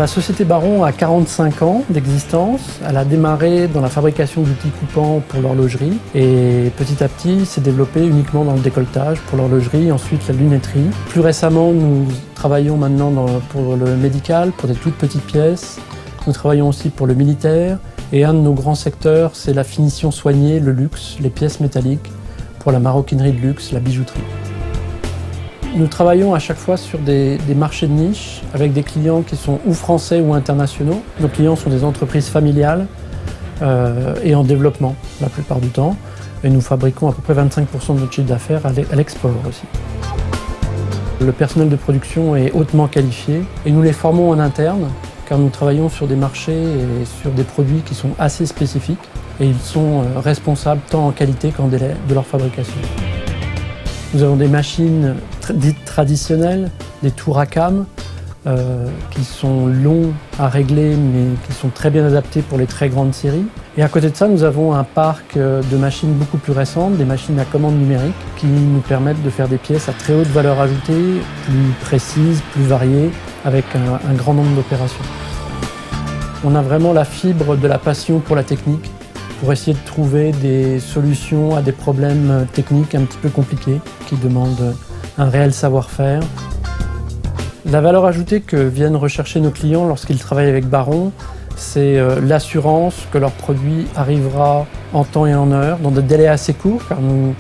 La société Baron a 45 ans d'existence. Elle a démarré dans la fabrication d'outils coupants pour l'horlogerie et petit à petit s'est développée uniquement dans le décolletage pour l'horlogerie, ensuite la lunetterie. Plus récemment, nous travaillons maintenant pour le médical, pour des toutes petites pièces. Nous travaillons aussi pour le militaire et un de nos grands secteurs, c'est la finition soignée, le luxe, les pièces métalliques pour la maroquinerie de luxe, la bijouterie. Nous travaillons à chaque fois sur des marchés de niche avec des clients qui sont ou français ou internationaux. Nos clients sont des entreprises familiales et en développement la plupart du temps. Et nous fabriquons à peu près 25% de notre chiffre d'affaires à l'export aussi. Le personnel de production est hautement qualifié et nous les formons en interne car nous travaillons sur des marchés et sur des produits qui sont assez spécifiques et ils sont responsables tant en qualité qu'en délai de leur fabrication. Nous avons des machines dites traditionnelles, des tours à cam, qui sont longs à régler mais qui sont très bien adaptés pour les très grandes séries. Et à côté de ça, nous avons un parc de machines beaucoup plus récentes, des machines à commande numérique qui nous permettent de faire des pièces à très haute valeur ajoutée, plus précises, plus variées, avec un grand nombre d'opérations. On a vraiment la fibre de la passion pour la technique, pour essayer de trouver des solutions à des problèmes techniques un petit peu compliqués qui demandent un réel savoir-faire. La valeur ajoutée que viennent rechercher nos clients lorsqu'ils travaillent avec Baron, c'est l'assurance que leur produit arrivera en temps et en heure, dans des délais assez courts, car nous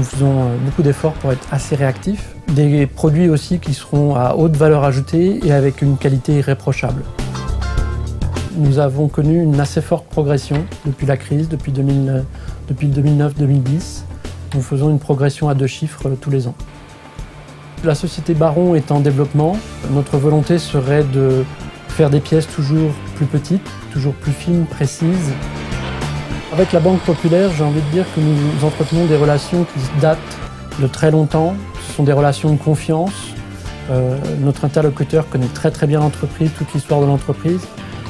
faisons beaucoup d'efforts pour être assez réactifs. Des produits aussi qui seront à haute valeur ajoutée et avec une qualité irréprochable. Nous avons connu une assez forte progression depuis la crise, depuis 2009-2010. Nous faisons une progression à 2 chiffres tous les ans. La société Baron est en développement. Notre volonté serait de faire des pièces toujours plus petites, toujours plus fines, précises. Avec la Banque Populaire, j'ai envie de dire que nous entretenons des relations qui datent de très longtemps. Ce sont des relations de confiance. Notre interlocuteur connaît très très bien l'entreprise, toute l'histoire de l'entreprise.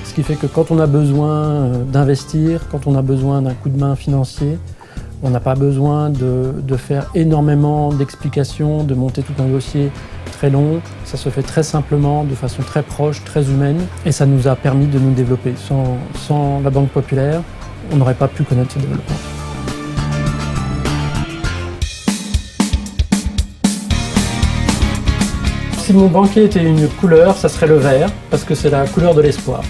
Ce qui fait que quand on a besoin d'investir, quand on a besoin d'un coup de main financier, on n'a pas besoin de faire énormément d'explications, de monter tout un dossier très long. Ça se fait très simplement, de façon très proche, très humaine. Et ça nous a permis de nous développer. Sans la Banque Populaire, on n'aurait pas pu connaître ce développement. Si mon banquier était une couleur, ça serait le vert, parce que c'est la couleur de l'espoir.